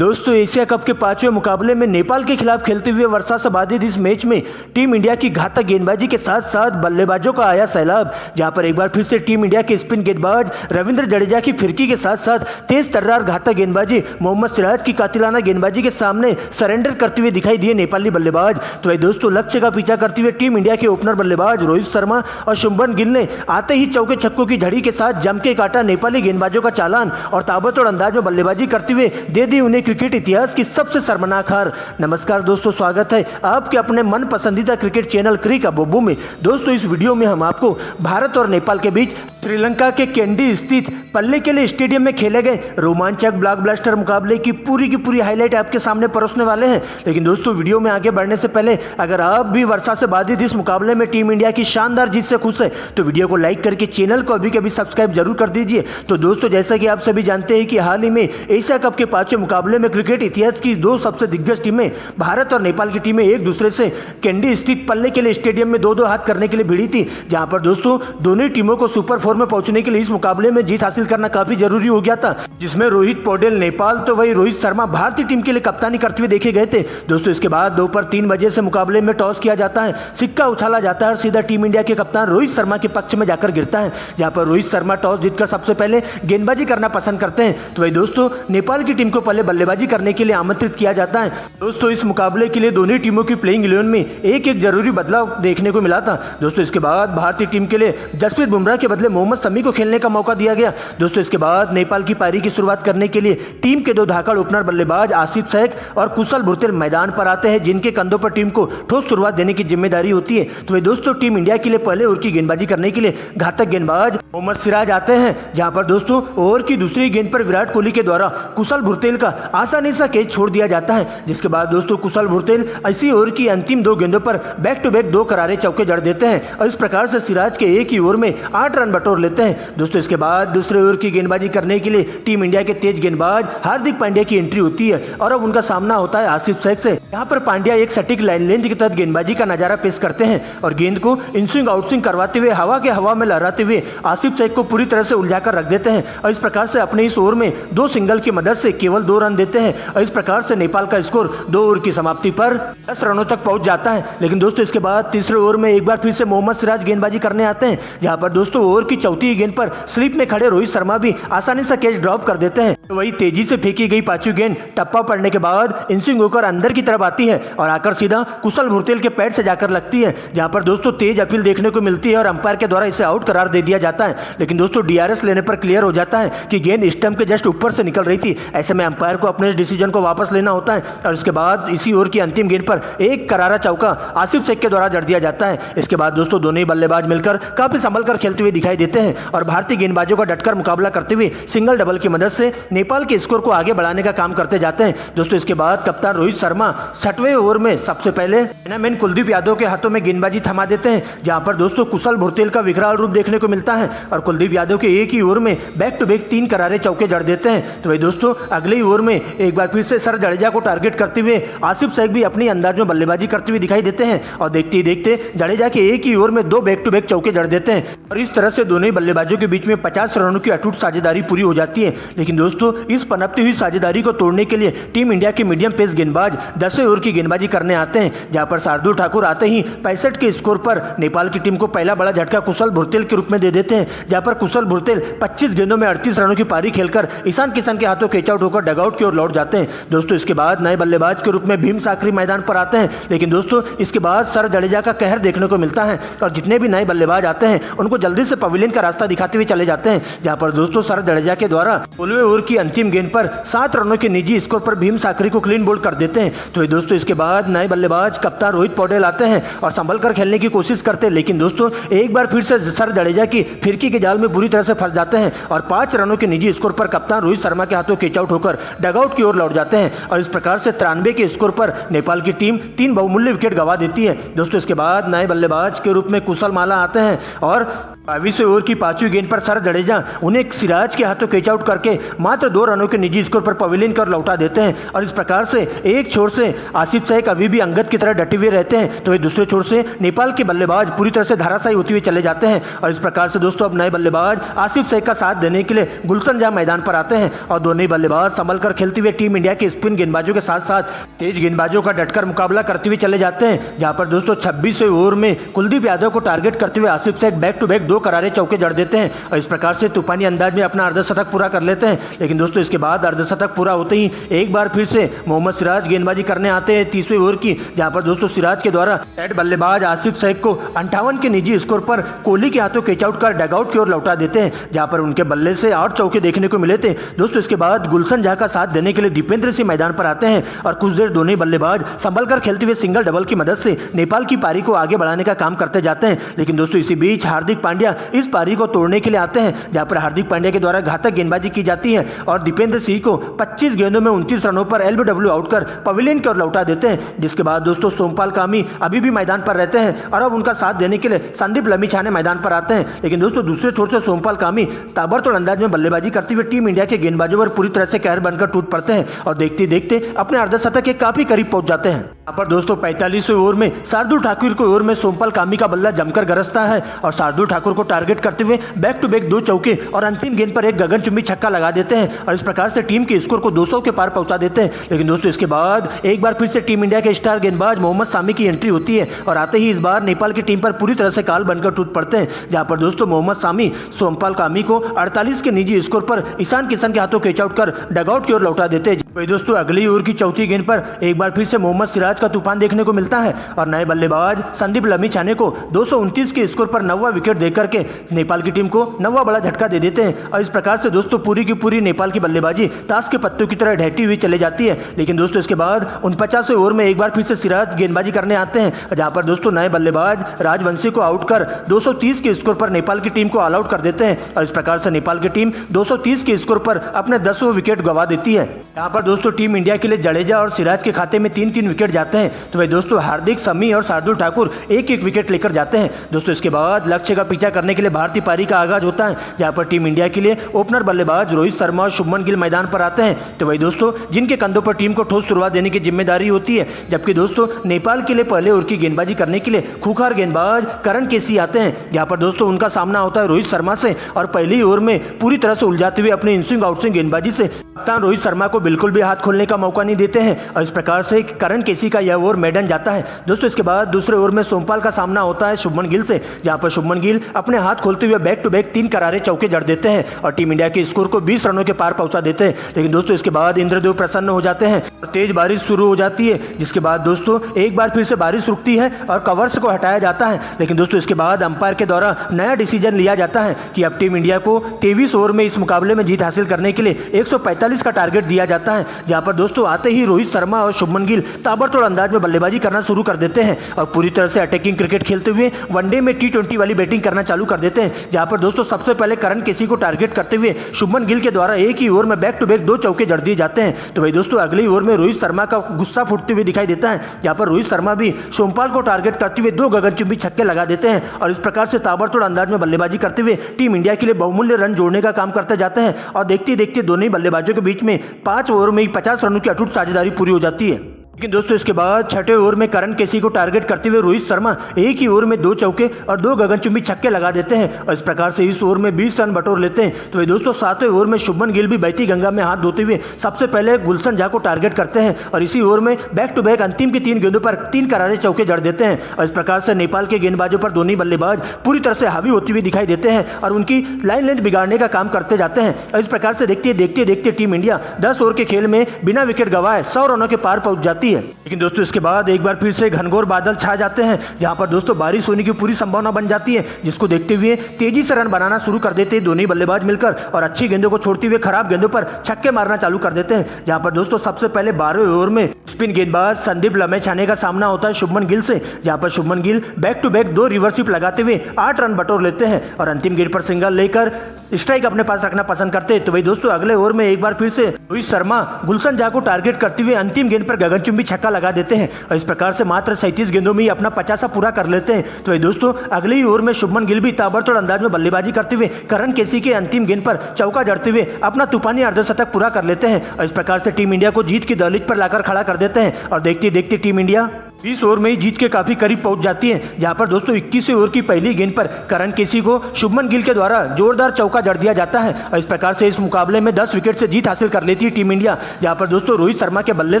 दोस्तों Asia cup के 5वें मुकाबले में नेपाल के खिलाफ खेलते हुए वर्षा से बाधित इस मैच में टीम इंडिया की घातक गेंदबाजी के साथ साथ बल्लेबाजों का आया सैलाब, जहां पर एक बार फिर से टीम इंडिया के स्पिन गेंदबाज रविंद्र जडेजा की फिरकी के साथ साथ तेज तर्रार घातक गेंदबाजी मोहम्मद सिराज की कातिलाना गेंदबाजी के सामने सरेंडर करते हुए दिखाई दिए नेपाली बल्लेबाज। तो भाई दोस्तों लक्ष्य का पीछा करते हुए टीम इंडिया के ओपनर बल्लेबाज रोहित शर्मा और शुभमन गिल ने आते ही चौके छक्कों की झड़ी के साथ जम के काटा नेपाली गेंदबाजों का चालान और ताबड़तोड़ अंदाज में बल्लेबाजी करते हुए दे दी उन्हें क्रिकेट इतिहास की सबसे शर्मनाक हार। नमस्कार दोस्तों, स्वागत है आपके अपने मन पसंदीदा क्रिकेट चैनल क्रिक अबोबू में। दोस्तों इस वीडियो में हम आपको भारत और नेपाल के बीच श्रीलंका के कैंडी स्थित पल्लेकेले स्टेडियम में खेले गए रोमांचक ब्लॉकबस्टर मुकाबले की पूरी हाईलाइट आपके सामने परोसने वाले हैं। लेकिन दोस्तों वीडियो में आगे बढ़ने से पहले अगर आप भी वर्षा से बाधित इस मुकाबले में टीम इंडिया की शानदार जीत से खुश है तो वीडियो को लाइक करके चैनल को अभी के अभी सब्सक्राइब जरूर कर दीजिए। तो दोस्तों जैसा कि आप सभी जानते हैं कि हाल ही में एशिया कप के 5वें मुकाबले में क्रिकेट इतिहास की दो सबसे दिग्गज टीमें भारत और नेपाल की टीमें एक दूसरे से कैंडी स्थित पल्लेकेले स्टेडियम में दो हाथ करने के लिए भिड़ी थी, जहां पर दोस्तों दोनों टीमों को सुपर 4 में पहुंचने के लिए इस मुकाबले में जीत हासिल करना काफी जरूरी हो गया था, जिसमें रोहित पौडेल नेपाल तो वही रोहित शर्मा भारतीय टीम के लिए कप्तानी करते हुए देखे गए थे। दोस्तों इसके बाद दोपहर 3 बजे से मुकाबले में टॉस किया जाता है, सिक्का उछाला जाता है और सीधा टीम इंडिया के कप्तान रोहित शर्मा के पक्ष में जाकर गिरता है, जहां पर रोहित शर्मा टॉस जीतकर सबसे पहले गेंदबाजी करना पसंद करते हैं। तो वही दोस्तों नेपाल की टीम को पहले बल्लेबाजी करने के लिए आमंत्रित किया जाता है। दोस्तों इस मुकाबले के लिए दोनों टीमों की प्लेइंग 11 में एक जरूरी बदलाव देखने को मिला था। दोस्तों इसके बाद भारतीय टीम के लिए जसप्रीत बुमराह के बदले मोहम्मद शमी को खेलने का मौका दिया गया। दोस्तों इसके बाद नेपाल की पारी की शुरुआत करने के लिए टीम के दो धाकड़ ओपनर बल्लेबाज आसिफ शेख और कुशल भुरतेल मैदान पर आते हैं, जिनके कंधों पर टीम को ठोस शुरुआत देने की जिम्मेदारी होती है। तो वे दोस्तों टीम इंडिया के लिए पहले ओवर की गेंदबाजी करने के लिए घातक गेंदबाज मोहम्मद सिराज आते हैं, जहां पर दोस्तों ओवर की दूसरी गेंद पर विराट कोहली के द्वारा कुशल भुरतेल का आसानी से कैच छोड़ दिया जाता है, जिसके बाद दोस्तों कुशल भुरतेल इसी ओवर की अंतिम दो गेंदों पर बैक टू बैक 2 करारे चौके जड़ देते हैं और इस प्रकार से सिराज के एक ही ओवर में 8 रन बटोर लेते हैं। दोस्तों इसके बाद दूसरे ओवर की गेंदबाजी करने के लिए टीम इंडिया के तेज गेंदबाज हार्दिक पांड्या की एंट्री होती है और अब उनका सामना होता है आसिफ शेख से। यहाँ पर पांड्या एक सटीक लाइन लेंथ के तहत गेंदबाजी का नजारा पेश करते हैं और गेंद को इनस्विंग आउटस्विंग करवाते हुए हवा में लहराते हुए आसिफ शेख को पूरी तरह से उलझाकर रख देते हैं और इस प्रकार से अपने इस ओवर में 2 सिंगल की मदद से केवल 2 रन देते हैं और इस प्रकार से नेपाल का स्कोर 2 ओवर की समाप्ति पर 10 रनों तक पहुंच जाता है। लेकिन दोस्तों इसके बाद तीसरे ओवर में एक बार फिर से मोहम्मद सिराज गेंदबाजी करने आते हैं, जहां पर दोस्तों ओवर की चौथी गेंद पर स्लिप में खड़े रोहित शर्मा भी आसानी से कैच ड्रॉप कर देते हैं। तो वही तेजी से फेंकी गई 5वीं गेंद टप्पा पड़ने के बाद इनस्विंग होकर अंदर की तरफ आती है और आकर सीधा कुशल भुरतेल के पैर से जाकर लगती है, जहां पर दोस्तों तेज अपील देखने को मिलती है और अंपायर के द्वारा इसे आउट करार दे दिया जाता है। लेकिन दोस्तों डीआरएस लेने पर क्लियर हो जाता है कि गेंद स्टंप के जस्ट ऊपर से निकल रही थी। ऐसे में अंपायर को अपने डिसीजन को वापस लेना होता है और इसके बाद इसी ओवर की अंतिम गेंद पर एक करारा चौका आसिफ शेख के द्वारा जड़ दिया जाता है। इसके बाद दोस्तों दोनों ही बल्लेबाज मिलकर काफी संभल कर खेलते हुए दिखाई देते हैं और भारतीय गेंदबाजों का डटकर मुकाबला करते हुए सिंगल डबल की मदद से नेपाल के स्कोर को आगे बढ़ाने का काम करते जाते हैं। दोस्तों इसके बाद कप्तान रोहित शर्मा 6वें ओवर में सबसे पहले बैट्समैन कुलदीप यादव के हाथों में गेंदबाजी थमा देते हैं, जहां पर दोस्तों कुशल भुरतेल का विकराल रूप देखने को मिलता है और कुलदीप यादव के एक ही ओवर में बैक टू बैक 3 करारे चौके जड़ देते हैं। तो भाई दोस्तों अगले ही ओवर में एक बार फिर से सर जडेजा को टारगेट करते हुए आसिफ शेख भी अपनी अंदाज में बल्लेबाजी करते हुए दिखाई देते हैं और देखते ही देखते जडेजा के एक ही ओवर में 2 बैक टू बैक चौके जड़ देते हैं और इस तरह से दोनों ही बल्लेबाजों के बीच में 50 रनों की अटूट साझेदारी पूरी हो जाती है। लेकिन दोस्तों इस पनपती हुई साझेदारी को तोड़ने के लिए टीम इंडिया के मीडियम पेस गेंदबाज 10वें ओवर की गेंदबाजी करने आते हैं, जहां पर शार्दुल ठाकुर आते ही 65 के स्कोर पर नेपाल की टीम को पहला बड़ा झटका कुशल भुरतेल के रूप में दे देते हैं, जहां पर कुशल भुरतेल 25 गेंदों में 38 रनों की पारी खेलकर ईशान किशन के हाथों कैच आउट होकर डगआउट की ओर लौट जाते हैं। दोस्तों इसके बाद नए बल्लेबाज के रूप में भीम साकरी मैदान पर आते हैं, लेकिन दोस्तों इसके बाद सर जडेजा का कहर देखने को मिलता है और जितने भी नए बल्लेबाज आते हैं उनको जल्दी से पवेलियन का रास्ता दिखाते हुए चले जाते हैं, जहां पर दोस्तों सर जडेजा के द्वारा 16वें ओवर की अंतिम गेंद पर 7 रनों के निजी स्कोर पर भीम साकरी को क्लीन बोल्ड कर देते हैं। तो दोस्तों इसके बाद नए बल्लेबाज कप्तान रोहित पौडेल आते हैं और संभल कर खेलने की कोशिश करते हैं, लेकिन दोस्तों एक बार फिर से सर जडेजा की फिरकी के जाल में बुरी तरह से फंस जाते हैं और 5 रनों के निजी स्कोर पर कप्तान रोहित शर्मा के हाथों कैच आउट होकर डगआउट की ओर लौट जाते हैं और इस प्रकार से 93 के स्कोर पर नेपाल की टीम 3 बहुमूल्य विकेट गंवा देती है। दोस्तों इसके बाद नए बल्लेबाज के रूप में कुशल माला आते हैं और 22वें ओवर की 5वीं गेंद पर सर जडेजा उन्हें सिराज के हाथों कैच आउट करके मात्र 2 रनों के निजी स्कोर पर पवेलियन कर लौटा देते हैं। और इस प्रकार से एक छोर से आसिफ शेख अभी भी अंगद की तरह डटे हुए रहते हैं, तो दूसरे छोर से नेपाल के बल्लेबाज पूरी तरह से धाराशायी होते हुए चले जाते हैं। और इस प्रकार से दोस्तों अब नए बल्लेबाज आसिफ शेख का साथ देने के लिए गुलशन जहां मैदान पर आते हैं और दोनों ही बल्लेबाज संभल कर खेलते हुए टीम इंडिया के स्पिन गेंदबाजों के साथ साथ तेज गेंदबाजों का डटकर मुकाबला करते हुए चले जाते हैं। जहां पर दोस्तों 26वें ओवर में कुलदीप यादव को टारगेट करते हुए Asif Sheikh back to back 2 करारे चौके जड़ देते हैं और इस प्रकार से तूफानी अंदाज में अपना अर्धशतक पूरा कर लेते हैं। लेकिन दोस्तों इसके बाद अर्धशतक पूरा होते ही एक बार फिर से मोहम्मद सिराज गेंदबाजी करने आते हैं 30वें ओवर की, जहां पर दोस्तों सिराज के द्वारा हेड बल्लेबाज आसिफ शेख को 58 के निजी स्कोर पर कोहली के हाथों कैच आउट कर डगआउट की ओर लौटा देते हैं, जहां पर उनके बल्ले से 8 चौके देखने को मिले थे। दोस्तों इसके बाद गुलशन झा का साथ देने के लिए दीपेंद्र सिंह मैदान पर आते हैं और कुछ देर दोनों बल्लेबाज संभल कर खेलते हुए सिंगल डबल की मदद से नेपाल की पारी को आगे बढ़ाने का काम करते जाते हैं। लेकिन दोस्तों इसी बीच हार्दिक पांड्या इस पारी को तोड़ने के लिए आते हैं, जहां पर हार्दिक पांड्या के द्वारा घातक गेंदबाजी की जाती है और दीपेंद्र सिंह को 25 गेंदों में 29 रनों पर एलबीडब्ल्यू आउट कर पवेलियन की ओर लौटा देते हैं। जिसके बाद दोस्तों सोमपाल कामी अभी भी मैदान पर रहते हैं और अब उनका साथ देने के लिए संदीप लमीछाने मैदान पर आते हैं। लेकिन दोस्तों दूसरे छोर से सोमपाल कामी ताबड़तोड़ अंदाज में बल्लेबाजी करते हुए टीम इंडिया के गेंदबाजों पर पूरी तरह से कहर बनकर टूट पड़ते हैं और देखते देखते अपने अर्धशतक के काफी करीब पहुंच जाते हैं। यहाँ पर दोस्तों 45वें ओवर में शार्दुल ठाकुर के ओवर में सोमपाल कामी का बल्ला जमकर गरजता है और शार्दुल ठाकुर को टारगेट करते हुए बैक टू बैक 2 चौके और अंतिम गेंद पर एक गगनचुंबी छक्का लगा देते हैं और इस प्रकार से टीम के स्कोर को 200 के पार पहुंचा देते हैं। लेकिन दोस्तों इसके बाद एक बार फिर से टीम इंडिया के स्टार गेंदबाज मोहम्मद सामी की एंट्री होती है और आते ही इस बार नेपाल की टीम पर पूरी तरह से काल बनकर टूट पड़ते हैं, जहां पर दोस्तों मोहम्मद सामी सोमपाल कामी को 48 के निजी स्कोर पर ईशान किशन के हाथों कैच आउट कर डगआउट की ओर लौटा देते हैं। वही दोस्तों अगली ओवर की चौथी गेंद पर एक बार फिर से मोहम्मद सिराज का तूफान देखने को मिलता है और नए बल्लेबाज संदीप लमीछाने को 229 के स्कोर पर 9वां विकेट देकर के नेपाल की टीम को 9वां बड़ा झटका दे देते हैं और इस प्रकार से दोस्तों पूरी की पूरी नेपाल की बल्लेबाजी ताश के पत्तों की तरह ढहती हुई चले जाती है। लेकिन दोस्तों इसके बाद 49वें ओवर में एक बार फिर से सिराज गेंदबाजी करने आते हैं, जहां पर दोस्तों नए बल्लेबाज राजवंशी को आउट कर 230 के स्कोर पर नेपाल की टीम को ऑल आउट कर देते हैं और इस प्रकार से नेपाल की टीम 230 के स्कोर पर अपने 10वां विकेट गंवा देती है। यहाँ पर दोस्तों टीम इंडिया के लिए जडेजा और सिराज के खाते में 3-3 विकेट जाते हैं, तो वही दोस्तों हार्दिक, शमी और शार्दुल ठाकुर एक एक विकेट लेकर जाते हैं। दोस्तों इसके बाद लक्ष्य का पीछा करने के लिए भारतीय पारी का आगाज होता है, जहां पर टीम इंडिया के लिए ओपनर बल्लेबाज रोहित शर्मा और शुभमन गिल मैदान पर आते हैं, तो वही दोस्तों जिनके कंधों पर टीम को ठोस शुरुआत देने की जिम्मेदारी होती है। जबकि दोस्तों नेपाल के लिए पहले ओवर की गेंदबाजी करने के लिए खूंखार गेंदबाज करण केसी आते हैं, जहां पर दोस्तों उनका सामना होता है रोहित शर्मा से और पहली ओवर में पूरी तरह से उलझाते हुए अपने इनस्विंग आउटस्विंग गेंदबाजी से कप्तान रोहित शर्मा को बिल्कुल भी हाथ खोलने का मौका नहीं देते हैं और इस प्रकार से करण केसी का यह ओवर मेडन जाता है। दोस्तों इसके बाद दूसरे ओवर में सोमपाल का सामना होता है शुभमन गिल से, जहां पर शुभमन गिल अपने हाथ खोलते हुए बैक टू बैक 3 करारे चौके जड़ देते हैं और टीम इंडिया के स्कोर को 20 रनों के पार पहुंचा देते हैं। लेकिन दोस्तों इसके बाद इंद्रदेव प्रसन्न हो जाते हैं और तेज बारिश शुरू हो जाती है, जिसके बाद दोस्तों एक बार फिर से बारिश रुकती है और कवर्स को हटाया जाता है। लेकिन दोस्तों इसके बाद अंपायर के द्वारा नया डिसीजन लिया जाता है कि अब टीम इंडिया को 23 ओवर में इस मुकाबले में जीत हासिल करने के लिए 145 का टारगेट दिया जाता है, जहां पर दोस्तों आते ही रोहित शर्मा और शुभमन गिल ताबड़तोड़ अंदाज में बल्लेबाजी करना शुरू कर देते हैं और पूरी तरह से अटैकिंग क्रिकेट खेलते हुए वनडे में T20 वाली बैटिंग करना चालू कर देते हैं, जहां पर दोस्तों सबसे पहले करण केसी को टारगेट करते हुए शुभमन गिल के द्वारा एक ही ओवर में बैक टू बैक 2 चौके जड़ दिए जाते हैं। तो वही दोस्तों अगली ओवर में रोहित शर्मा का गुस्सा फूटते हुए दिखाई देता है, जहां पर रोहित शर्मा भी सोमपाल को टारगेट करते हुए 2 गगनचुंबी छक्के लगा देते हैं और इस प्रकार से ताबड़तोड़ अंदाज में बल्लेबाजी करते हुए टीम इंडिया के लिए बहुमूल्य रन जोड़ने का काम करते जाते हैं और देखते देखते दोनों ही बल्लेबाजों के बीच में 5 ओवर में ही 50 रनों की अटूट साझेदारी पूरी हो जाती है। लेकिन दोस्तों इसके बाद 6वें ओवर में करण केसी को टारगेट करते हुए रोहित शर्मा एक ही ओवर में 2 चौके और 2 गगनचुंबी छक्के लगा देते हैं और इस प्रकार से इस ओवर में 20 रन बटोर लेते हैं। तो वही दोस्तों 7वें ओवर में शुभमन गिल भी बहती गंगा में हाथ धोते हुए सबसे पहले गुलशन झा को टारगेट करते हैं और इसी ओवर में बैक टू बैक अंतिम की 3 गेंदों पर 3 करारे चौके जड़ देते हैं और इस प्रकार से नेपाल के गेंदबाजों पर दोनों बल्लेबाज पूरी तरह से हावी होती हुई दिखाई देते हैं और उनकी लाइन लेंथ बिगाड़ने का काम करते जाते हैं और इस प्रकार से देखते टीम इंडिया 10 ओवर के खेल में बिना विकेट गंवाए 100 रनों के पार पहुंच जाती है। लेकिन दोस्तों इसके बाद एक बार फिर से घनघोर बादल छा जाते हैं, जहां पर दोस्तों बारिश होने की पूरी संभावना बन जाती है, जिसको देखते हुए तेजी से रन बनाना शुरू कर देते हैं दोनों बल्लेबाज मिलकर और अच्छी गेंदों को छोड़ते हुए खराब गेंदों पर छक्के मारना चालू कर देते हैं। जहां पर दोस्तों सबसे पहले 12वें ओवर में स्पिन गेंदबाज संदीप लमेछाने का सामना होता है शुभमन गिल से, जहां पर Shubman Gill back to back 2 reverse sweep लगाते हुए 8 रन बटोर लेते हैं और अंतिम गेंद पर सिंगल लेकर स्ट्राइक अपने पास रखना पसंद करते हैं। तो वही दोस्तों अगले ओवर में एक बार फिर से रोहित शर्मा गुलशन झा को टारगेट करते हुए अंतिम गेंद पर गगनचुंबी छक्का लगा देते हैं और इस प्रकार से मात्र 37 गेंदों में ही अपना 50 पूरा कर लेते हैं। तो ये दोस्तों अगले ही ओवर में शुभमन गिल भी ताबड़तोड़ अंदाज में बल्लेबाजी करते हुए करण केसी के अंतिम गेंद पर चौका जड़ते हुए अपना तूफानी अर्धशतक पूरा कर लेते हैं और इस प्रकार से टीम इंडिया को जीत की दहलीज पर लाकर खड़ा कर देते हैं और देखते देखते टीम इंडिया 20 ओवर में ही जीत के काफी करीब पहुंच जाती है, जहां पर दोस्तों 21वें ओवर की पहली गेंद पर करण केसी को शुभमन गिल के द्वारा जोरदार चौका जड़ दिया जाता है और इस प्रकार से इस मुकाबले में 10 विकेट से जीत हासिल कर लेती है टीम इंडिया। जहां पर दोस्तों रोहित शर्मा के बल्ले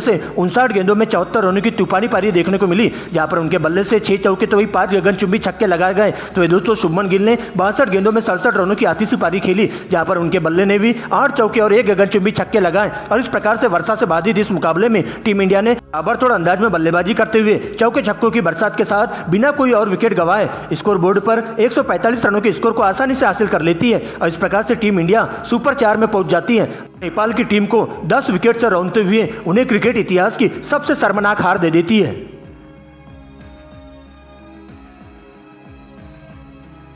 से 59 गेंदों में 74 रनों की तूफानी पारी देखने को मिली, जहां पर उनके बल्ले से 6 चौके तो वही 5 गगनचुंबी छक्के लगाए गए। तो ये दोस्तों शुभमन गिल ने 62 गेंदों में 67 रनों की आतिशी पारी खेली, जहां पर उनके बल्ले ने भी 8 चौके और 1 गगनचुंबी छक्के लगाए और इस प्रकार से वर्षा से बाधित इस मुकाबले में टीम इंडिया ने ताबड़तोड़ अंदाज में बल्लेबाजी करते हुए चौके छक्कों की बरसात के साथ बिना कोई और विकेट गंवाए स्कोर बोर्ड पर 145 रनों के स्कोर को आसानी से हासिल कर लेती है और इस प्रकार से टीम इंडिया सुपर 4 में पहुंच जाती है। नेपाल की टीम को 10 विकेट से रौंदते हुए उन्हें क्रिकेट इतिहास की सबसे शर्मनाक हार दे देती है।